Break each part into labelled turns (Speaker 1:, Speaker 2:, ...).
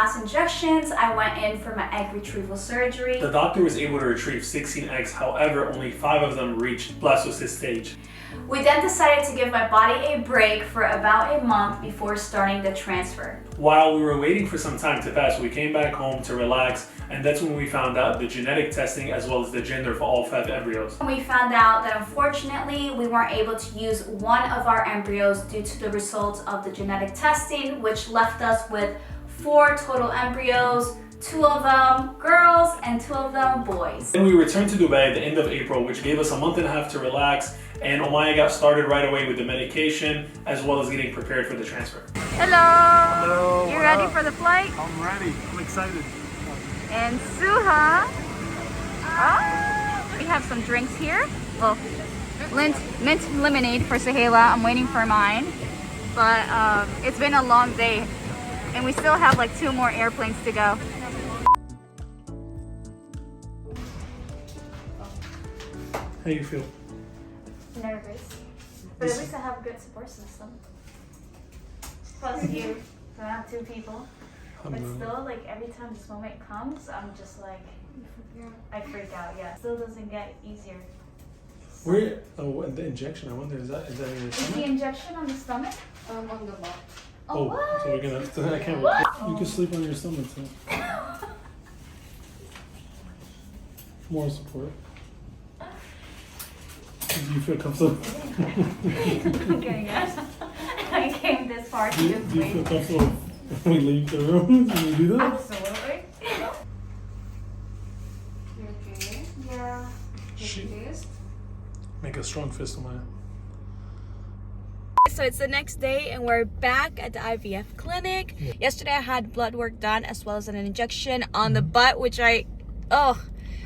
Speaker 1: last injections, I went in for my egg retrieval surgery.
Speaker 2: The doctor was able to retrieve 16 eggs, however, only 5 of them reached blastocyst stage.
Speaker 1: We then decided to give my body a break for about a month before starting the transfer.
Speaker 2: While we were waiting for some time to pass, we came back home to relax, and that's when we found out the genetic testing as well as the gender for all 5 embryos.
Speaker 1: We found out that unfortunately we weren't able to use one of our embryos due to the results of the genetic testing, which left us with 4 total embryos, 2 of them girls and 2 of them boys.
Speaker 2: Then we returned to Dubai at the end of April, which gave us a month and a half to relax, and Omaya got started right away with the medication as well as getting prepared for the transfer.
Speaker 1: Hello!
Speaker 3: Hello!
Speaker 1: You ready for the flight?
Speaker 3: I'm ready. I'm excited.
Speaker 1: And Suha. We have some drinks here. Well, mint lemonade for Sahela. I'm waiting for mine. But it's been a long day and we still have like 2 more airplanes to go.
Speaker 2: How you feel?
Speaker 1: Nervous. But at least I have a good support system. Plus you. So I have 2 people. But still, like every time this moment comes, I'm just like, I freak out. Yeah, still doesn't get easier.
Speaker 2: Where? Oh, the injection. I wonder, is that in your
Speaker 1: Is
Speaker 2: stomach?
Speaker 1: the injection on the stomach?
Speaker 4: On the butt.
Speaker 1: Oh, what?
Speaker 2: So we're gonna. I can't. You can sleep on your stomach too. More support. Do you feel comfortable?
Speaker 1: Okay, yes. I came this far to
Speaker 2: Do
Speaker 1: just
Speaker 2: you
Speaker 1: wait.
Speaker 2: feel comfortable when we leave the room? Can we do that?
Speaker 1: Absolutely.
Speaker 4: You okay?
Speaker 1: Yeah.
Speaker 2: Shit.
Speaker 4: Fist.
Speaker 2: Make a strong fist on my.
Speaker 5: So it's the next day and we're back at the IVF clinic.
Speaker 2: Yeah.
Speaker 5: Yesterday I had blood work done as well as an injection on the butt, which I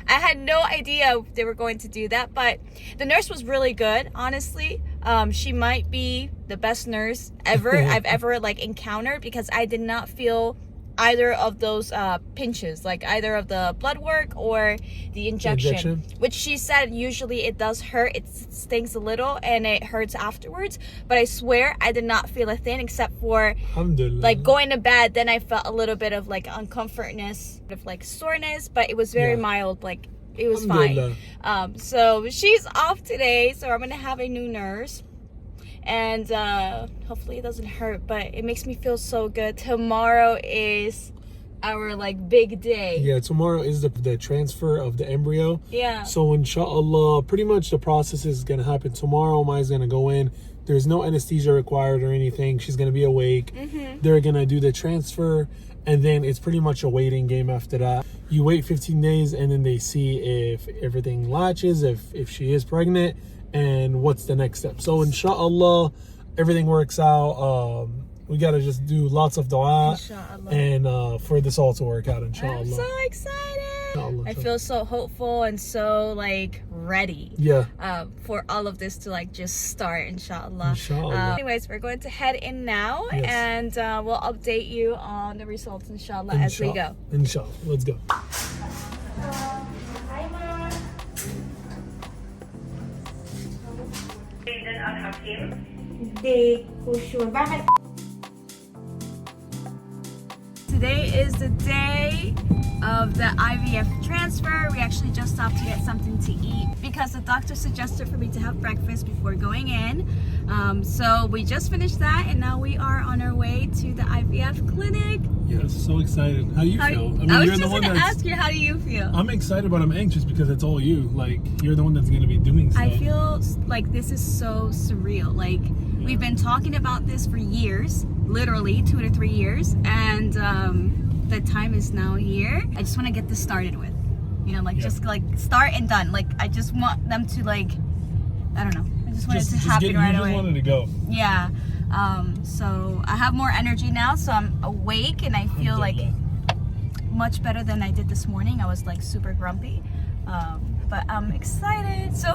Speaker 5: had no idea they were going to do that, but the nurse was really good, honestly. She might be the best nurse ever I've ever like encountered, because I did not feel either of those pinches, like either of the blood work or the injection, which she said usually it does hurt. It stings a little and it hurts afterwards, but I swear I did not feel a thing except for like going to bed. Then I felt a little bit of like uncomfortness, of like soreness, but it was very mild, like it was fine. So she's off today, so I'm gonna have a new nurse. And hopefully it doesn't hurt, but it makes me feel so good. Tomorrow is our like big day.
Speaker 3: Yeah, tomorrow is the transfer of the embryo.
Speaker 5: Yeah.
Speaker 3: So inshallah, pretty much the process is gonna happen tomorrow. Maya's gonna go in. There's no anesthesia required or anything. She's gonna be awake. They're gonna do the transfer, and then it's pretty much a waiting game after that. You wait 15 days, and then they see if everything latches, if she is pregnant, and what's the next step. So inshallah, everything works out. We gotta just do lots of dua
Speaker 5: Inshallah.
Speaker 3: and for this all to work out, inshallah.
Speaker 5: I'm so excited.
Speaker 3: Inshallah.
Speaker 5: I feel so hopeful and so like ready.
Speaker 3: Yeah.
Speaker 5: For all of this to like just start, inshallah.
Speaker 3: Inshallah.
Speaker 5: Anyways, we're going to head in now,
Speaker 3: Yes.
Speaker 5: and we'll update you on the results, inshallah, as we go.
Speaker 3: Inshallah. Let's go.
Speaker 5: Today is the day of the IVF transfer. We actually just stopped to get something to eat because the doctor suggested for me to have breakfast before going in. So we just finished that, and now we are on our way to the IVF clinic.
Speaker 3: Yes, so excited. How do you feel?
Speaker 5: I was just gonna ask you, how do you feel?
Speaker 3: I'm excited, but I'm anxious because it's all you. Like, you're the one that's gonna be doing stuff.
Speaker 5: I feel like this is so surreal. Like, we've been talking about this for years, literally 2 to 3 years, and the time is now here. I just want to get this started with, you know, like just like start and done. Like, I just want them to like, I don't know. I just want it to happen right away.
Speaker 3: You just wanted to go.
Speaker 5: Yeah. So I have more energy now, so I'm awake and I feel like much better than I did this morning. I was like super grumpy, but I'm excited. So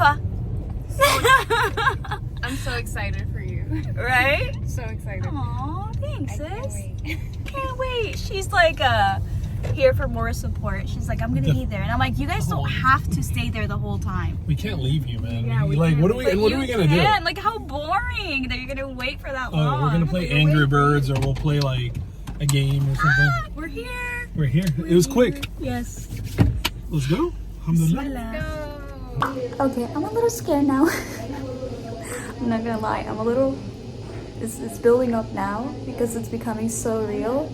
Speaker 4: I'm so excited for you.
Speaker 5: right?
Speaker 4: So excited.
Speaker 5: Aw, thanks, sis.
Speaker 4: Can't wait.
Speaker 5: Can't wait. She's like here for more support. She's like, I'm gonna be there, and I'm like, you guys don't have to stay there the whole time.
Speaker 3: We can't leave you, man.
Speaker 4: Yeah, we
Speaker 3: like,
Speaker 4: can't.
Speaker 3: what are we gonna do?
Speaker 5: Like, how boring that you're gonna wait for that long.
Speaker 3: We're gonna play Angry Birds, or we'll play like a game or something.
Speaker 5: We're here.
Speaker 3: We're here. It was quick.
Speaker 5: Yes.
Speaker 3: Let's go. Alhamdulillah.
Speaker 1: Okay, I'm a little scared now. I'm not gonna lie, I'm a little. It's building up now because it's becoming so real,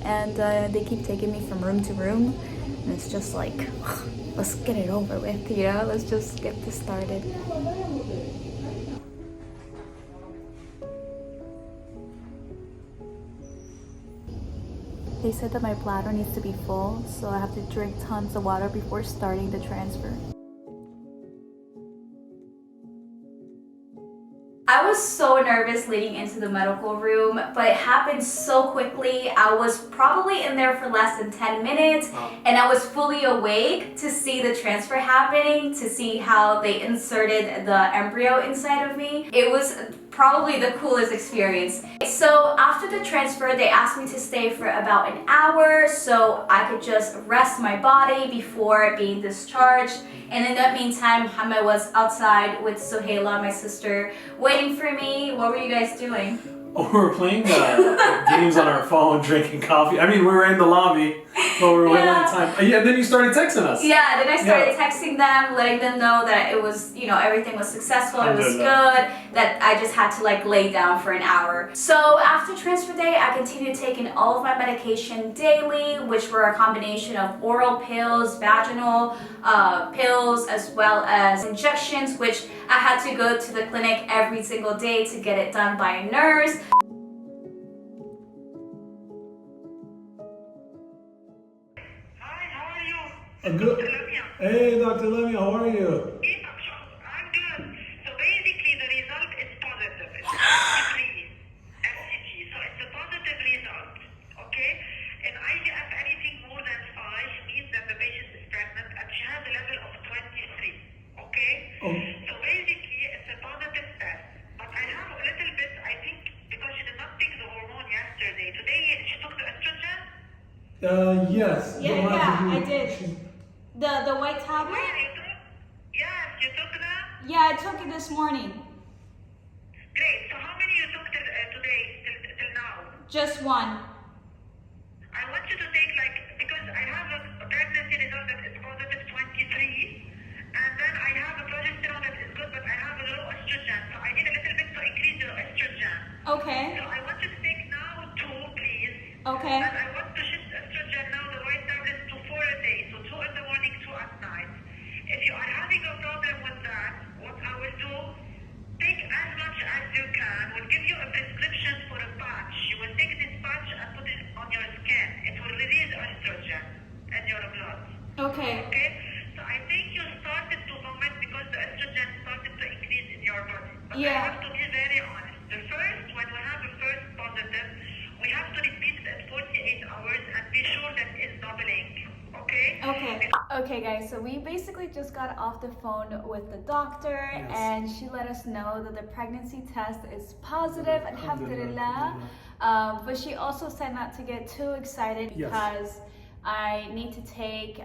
Speaker 1: and they keep taking me from room to room, and it's just like, let's get it over with, you know? Let's just get this started. They said that my bladder needs to be full, so I have to drink tons of water before starting the transfer. I was so nervous leading into the medical room, but it happened so quickly. I was probably in there for less than 10 minutes, and I was fully awake to see the transfer happening, to see how they inserted the embryo inside of me. It was probably the coolest experience. So after the transfer, they asked me to stay for about an hour so I could just rest my body before being discharged. And in that meantime, Hamad was outside with Sohaila, my sister, waiting for me. What were you guys doing?
Speaker 2: Oh, we were playing games on our phone, drinking coffee. I mean, we were in the lobby, but we were waiting on time. And then you started texting us.
Speaker 1: Yeah, then I started texting them, letting them know that it was, you know, everything was successful, it was good, that I just had to like lay down for an hour. So after transfer day, I continued taking all of my medication daily, which were a combination of oral pills, vaginal pills, as well as injections, which I had to go to the clinic every single day to get it done by a nurse.
Speaker 3: Good. Hey, Dr. Lemmy, how are you?
Speaker 6: I'm good. So basically the result is positive. It's FCG. So it's a positive result. Okay? And IVF anything more than 5 means that the patient is pregnant and she has a level of 23. Okay?
Speaker 3: Oh.
Speaker 6: So basically it's a positive test. But I have a little bit, I think, because she did not take the hormone yesterday. Today she took the estrogen.
Speaker 3: Yes.
Speaker 1: Yeah, I did. The white tablet?
Speaker 6: Yes, you took that?
Speaker 1: Yeah, I took it this morning.
Speaker 6: Great. So how many you took today, till now?
Speaker 1: Just one.
Speaker 6: I want you to take because I have a pregnancy result that is positive 23, and then I have a progesterone that is good, but I have a low estrogen, so I need a little bit to increase the estrogen.
Speaker 1: Okay.
Speaker 6: So I want you to take now 2, please.
Speaker 1: Okay.
Speaker 6: And I want to shift estrogen now, the white tablets, to 4 a day, so 2 in the morning, 2 at night. If you are having a problem with that, what I will do, take as much as you can. We'll give you a prescription for a patch. You will take this patch and put it on your skin. It will release estrogen in your blood.
Speaker 1: Okay.
Speaker 6: Okay? So I think you started to vomit because the estrogen started to increase in your body. But I have to be very honest. When we have a first positive, we have to repeat it at 48 hours and be sure that it's doubling. Okay?
Speaker 1: Okay guys, so we basically just got off the phone with the doctor, and she let us know that the pregnancy test is positive, alhamdulillah. But she also said not to get too excited because I need to take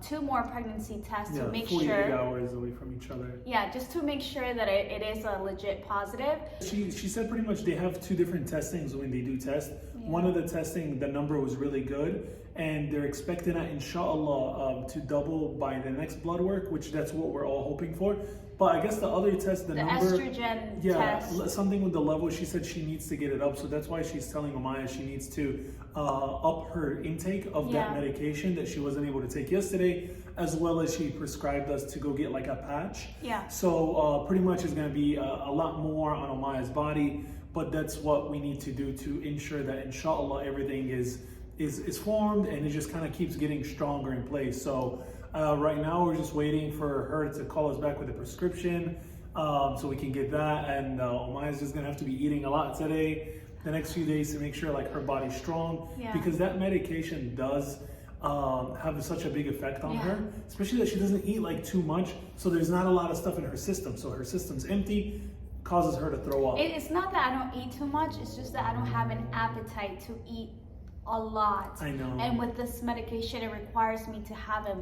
Speaker 1: 2 more pregnancy tests to make
Speaker 3: 48 hours away from each other.
Speaker 1: Yeah, just to make sure that it is a legit positive.
Speaker 3: She said pretty much they have 2 different testings when they do test. One of the testing, the number was really good, and they're expecting that, inshallah, to double by the next blood work, which that's what we're all hoping for. But I guess the other test, the number,
Speaker 1: estrogen test.
Speaker 3: Something with the level, she said she needs to get it up. So that's why she's telling Omaya she needs to up her intake of that medication that she wasn't able to take yesterday, as well as she prescribed us to go get like a patch.
Speaker 1: Yeah.
Speaker 3: So pretty much it's going to be a lot more on Omaya's body, but that's what we need to do to ensure that, inshallah, everything is formed and it just kind of keeps getting stronger in place. So right now we're just waiting for her to call us back with a prescription so we can get that, and Omaya's just gonna have to be eating a lot today, the next few days, to make sure like her body's strong, because that medication does have such a big effect on her, especially that she doesn't eat like too much, so there's not a lot of stuff in her system, so her system's empty, causes her to throw up.
Speaker 1: It's not that I don't eat too much, it's just that I don't have an appetite to eat a lot.
Speaker 3: I know.
Speaker 1: And with this medication, it requires me to have a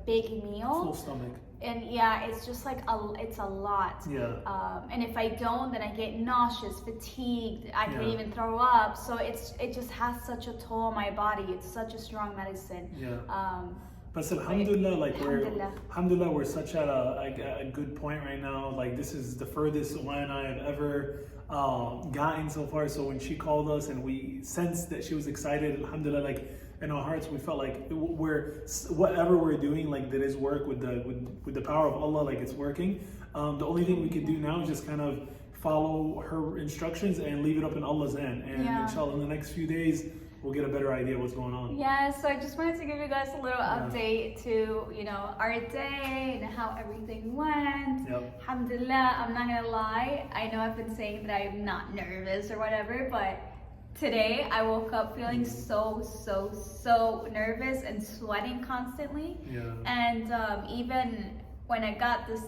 Speaker 1: big meal.
Speaker 3: Full stomach.
Speaker 1: and yeah, it's just like it's a lot.
Speaker 2: Yeah.
Speaker 1: And if I don't, then I get nauseous, fatigued. I can
Speaker 2: Yeah.
Speaker 1: even throw up. So it just has such a toll on my body. It's such a strong medicine.
Speaker 2: Yeah. But alhamdulillah, like
Speaker 1: Alhamdulillah.
Speaker 2: we're such at a good point right now. Like this is the furthest Omaya and I have ever gotten so far. So when she called us and we sensed that she was excited, alhamdulillah, like in our hearts we felt like whatever we're doing, like that is work with the power of Allah, like it's working. The only thing we can do now is just kind of follow her instructions and leave it up in Allah's hand. And inshallah in the next few days we'll get a better idea of what's going on.
Speaker 1: Yeah, so I just wanted to give you guys a little update to, our day and how everything went.
Speaker 2: Yep.
Speaker 1: Alhamdulillah, I'm not gonna lie. I know I've been saying that I'm not nervous or whatever, but today I woke up feeling so nervous and sweating constantly.
Speaker 2: Yeah.
Speaker 1: And even when I got this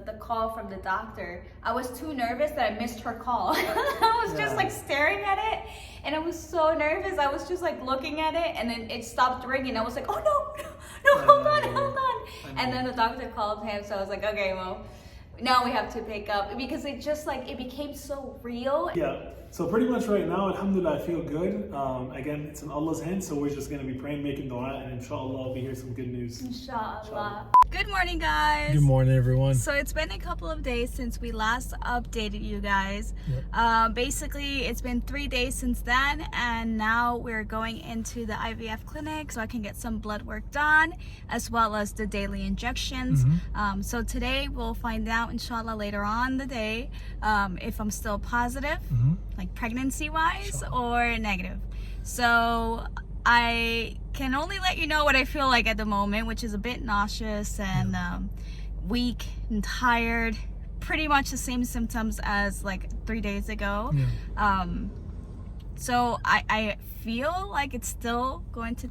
Speaker 1: the call from the doctor, I was too nervous that I missed her call. I was just like staring at it, and I was so nervous. I was just like looking at it, and then it stopped ringing. I was like, oh no, hold on. And then the doctor called him, so I was like, okay, well, now we have to pick up, because it just like, it became so real.
Speaker 2: Yeah, so pretty much right now, alhamdulillah, I feel good. Again, it's in Allah's hands, so we're just going to be praying, making dua, and inshallah I'll be here some good news.
Speaker 1: Inshallah.
Speaker 5: Good morning, guys.
Speaker 3: Good morning, everyone.
Speaker 5: So it's been a couple of days since we last updated you guys. Basically, it's been 3 days since then, and now we're going into the IVF clinic so I can get some blood work done, as well as the daily injections. So today we'll find out, inshallah, later on the day, if I'm still positive, like pregnancy-wise, or negative. So I can only let you know what I feel like at the moment, which is a bit nauseous and weak and tired. Pretty much the same symptoms as like 3 days ago. So I feel like it's still going to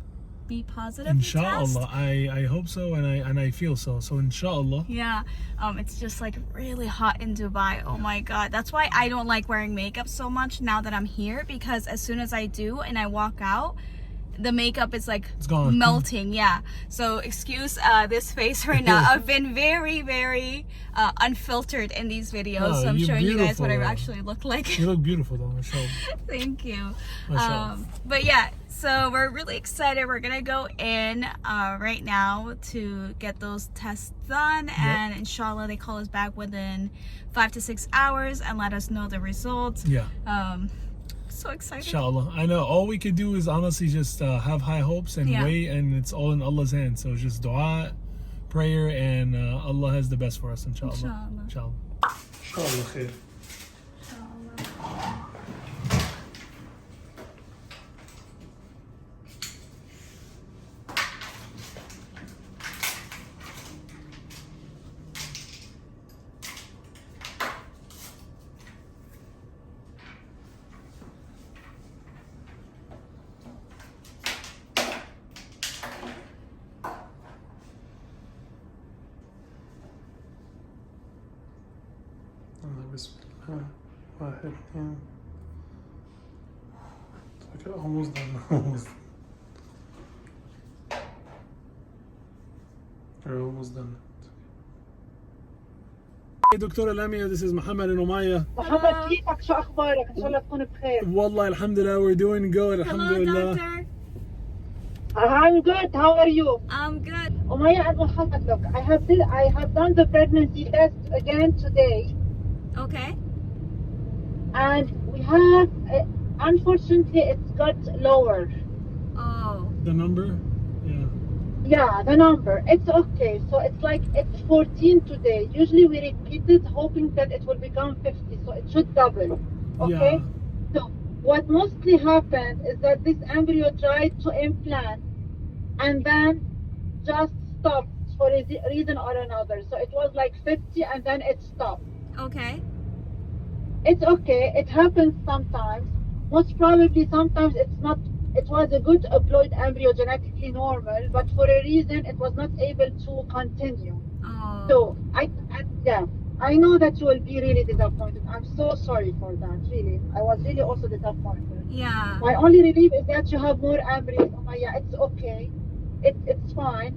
Speaker 5: be positive.
Speaker 3: Inshallah, I hope so, and I feel so. So inshallah.
Speaker 5: Yeah, it's just like really hot in Dubai. Oh my god, that's why I don't like wearing makeup so much now that I'm here, because as soon as I do and I walk out, the makeup is like
Speaker 3: It's gone.
Speaker 5: melting. Yeah, so excuse this face right now. I've been very unfiltered in these videos,
Speaker 3: Oh,
Speaker 5: so I'm
Speaker 3: you're
Speaker 5: showing you guys what I
Speaker 3: beautiful.
Speaker 5: actually look like.
Speaker 3: You look beautiful though, mashallah.
Speaker 5: Thank you.
Speaker 3: Mashallah.
Speaker 5: But yeah, so we're really excited. We're gonna go in right now to get those tests done, and inshallah they call us back within 5 to 6 hours and let us know the results.
Speaker 3: Yeah.
Speaker 5: So excited.
Speaker 3: Inshallah. I know all we could do is honestly just have high hopes and wait, and it's all in Allah's hands. So just dua, prayer, and Allah has the best for us, inshallah.
Speaker 5: Inshallah.
Speaker 3: Inshallah khair. بسم الله واحد اثنين. Okay, almost done. Almost. We're almost done. Hey دكتورة لاميا, this is Muhammad and Omaya.
Speaker 6: محمد كيفك؟ شو اخبارك؟ ان شاء الله تكون بخير.
Speaker 3: والله alhamdulillah, we're doing good. Alhamdulillah.
Speaker 5: Doctor.
Speaker 6: I'm good. How are you?
Speaker 5: I'm good.
Speaker 6: Omaya and Muhammad, look, I have done the pregnancy test again today,
Speaker 5: Okay.
Speaker 6: and we have, unfortunately, it's got lower.
Speaker 5: Oh.
Speaker 3: The number? Yeah.
Speaker 6: Yeah, the number. It's okay. So it's like it's 14 today. Usually we repeat it, hoping that it will become 50. So it should double. Okay.
Speaker 3: Yeah.
Speaker 6: So what mostly happened is that this embryo tried to implant and then just stopped for a reason or another. So it was like 50 and then it stopped.
Speaker 5: Okay.
Speaker 6: It's okay. It happens sometimes. Most probably sometimes it's not. It was a good haploid embryo, genetically normal, but for a reason it was not able to continue.
Speaker 5: Oh.
Speaker 6: So I know that you will be really disappointed. I'm so sorry for that. Really, I was really also disappointed.
Speaker 5: Yeah.
Speaker 6: My only relief is that you have more embryos. Oh my, yeah, it's okay. It's fine.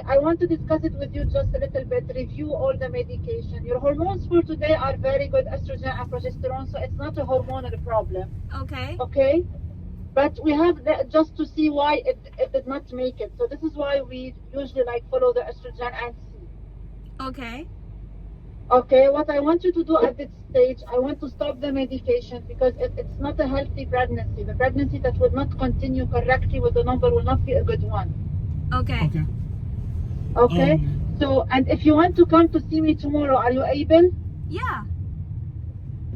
Speaker 7: I want to discuss it with you just a little bit, review all the medication. Your hormones for today are very good, estrogen and progesterone, so it's not a hormonal problem.
Speaker 5: Okay.
Speaker 7: Okay? But we have just to see why it did not make it. So this is why we usually like follow the estrogen and see.
Speaker 5: Okay.
Speaker 7: Okay, what I want you to do at this stage, I want to stop the medication because it's not a healthy pregnancy. The pregnancy that will not continue correctly with the number will not be a good one.
Speaker 5: Okay.
Speaker 3: Okay.
Speaker 7: Okay? So, and if you want to come to see me tomorrow, are you able?
Speaker 5: Yeah.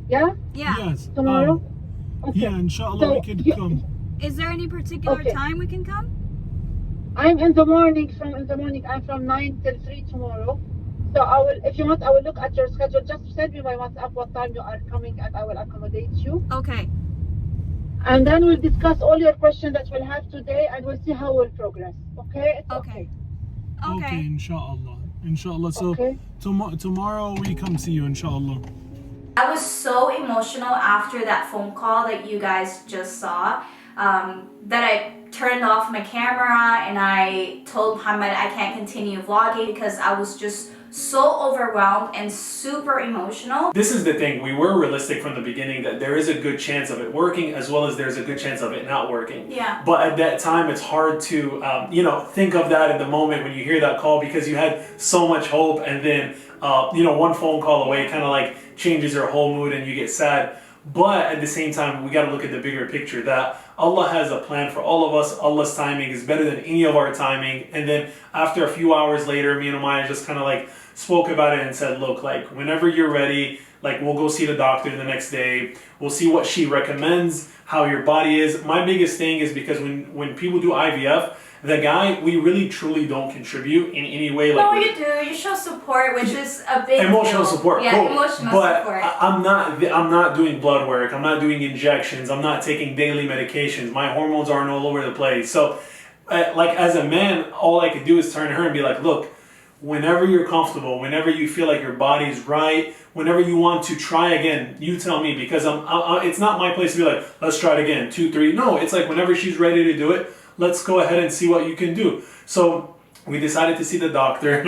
Speaker 7: Yeah?
Speaker 5: Yeah.
Speaker 3: Yes.
Speaker 7: Tomorrow? Okay.
Speaker 3: Yeah, inshallah
Speaker 7: So
Speaker 3: we could come.
Speaker 5: Is there any particular
Speaker 7: Okay.
Speaker 5: time we can come?
Speaker 7: I'm in the morning. I'm from 9 till 3 tomorrow. So I will, if you want, I will look at your schedule. Just send me by WhatsApp what time you are coming and I will accommodate you.
Speaker 5: Okay.
Speaker 7: And then we'll discuss all your questions that we'll have today and we'll see how we'll progress. Okay? It's
Speaker 5: Okay.
Speaker 3: Okay, inshallah. Inshallah. So
Speaker 7: Okay.
Speaker 3: tomorrow we come see you, inshallah.
Speaker 5: I was so emotional after that phone call that you guys just saw, that I turned off my camera and I told Muhammad I can't continue vlogging because I was just so overwhelmed and super emotional.
Speaker 2: This is the thing, we were realistic from the beginning that there is a good chance of it working as well as there's a good chance of it not working.
Speaker 5: Yeah.
Speaker 2: But at that time, it's hard to, think of that in the moment when you hear that call because you had so much hope and then, one phone call away kind of like changes your whole mood and you get sad. But at the same time, we got to look at the bigger picture that Allah has a plan for all of us. Allah's timing is better than any of our timing. And then after a few hours later, me and Omaya just kind of like spoke about it and said, look, like whenever you're ready, like we'll go see the doctor the next day. We'll see what she recommends, how your body is. My biggest thing is because when people do IVF, the guy, we really truly don't contribute in any way.
Speaker 5: No,
Speaker 2: Like
Speaker 5: you do. You show support, which is a big
Speaker 2: emotional
Speaker 5: deal.
Speaker 2: support.
Speaker 5: Yeah,
Speaker 2: cool.
Speaker 5: emotional
Speaker 2: but
Speaker 5: support.
Speaker 2: I'm not doing blood work. I'm not doing injections. I'm not taking daily medications. My hormones aren't all over the place. So, like as a man, all I could do is turn to her and be like, look, whenever you're comfortable, whenever you feel like your body's right, whenever you want to try again, you tell me because it's not my place to be like, let's try it again, 2, 3. No, it's like whenever she's ready to do it, let's go ahead and see what you can do. So we decided to see the doctor.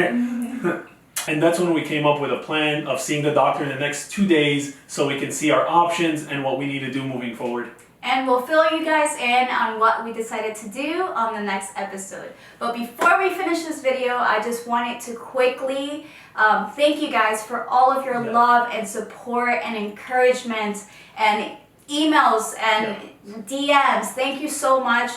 Speaker 2: And that's when we came up with a plan of seeing the doctor in the next 2 days so we can see our options and what we need to do moving forward.
Speaker 5: And we'll fill you guys in on what we decided to do on the next episode. But before we finish this video, I just wanted to quickly thank you guys for all of your love and support and encouragement and emails and DMs. Thank you so much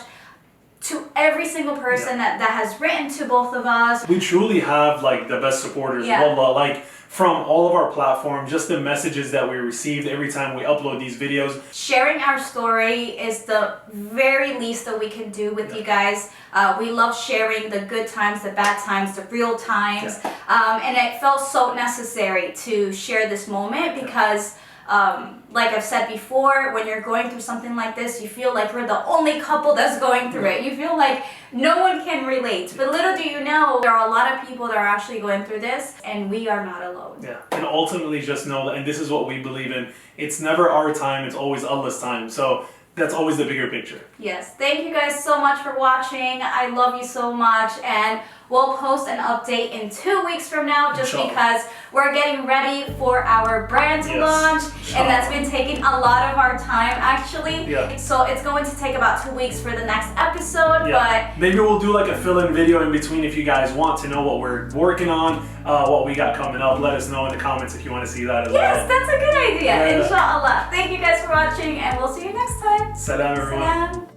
Speaker 5: to every single person that has written to both of us.
Speaker 2: We truly have like the best supporters. Wallah, like from all of our platforms, just the messages that we received every time we upload these videos.
Speaker 5: Sharing our story is the very least that we can do with you guys. We love sharing the good times, the bad times, the real times. And it felt so necessary to share this moment because like I've said before, when you're going through something like this, you feel like you're the only couple that's going through it. You feel like no one can relate. But little do you know, there are a lot of people that are actually going through this, and we are not alone.
Speaker 2: Yeah, and ultimately just know that, and this is what we believe in, it's never our time, it's always Allah's time. So that's always the bigger picture.
Speaker 5: Yes, thank you guys so much for watching. I love you so much, and we'll post an update in 2 weeks from now just because we're getting ready for our brand to launch, and that's been taking a lot of our time actually. So it's going to take about 2 weeks for the next episode, but
Speaker 2: maybe we'll do like a fill-in video in between if you guys want to know what we're working on, what we got coming up. Let us know in the comments if you want to see that as well.
Speaker 5: Yes, that's a good idea. Inshallah. Thank you guys for watching, and we'll see you next time.
Speaker 2: Salam everyone.
Speaker 5: Salam.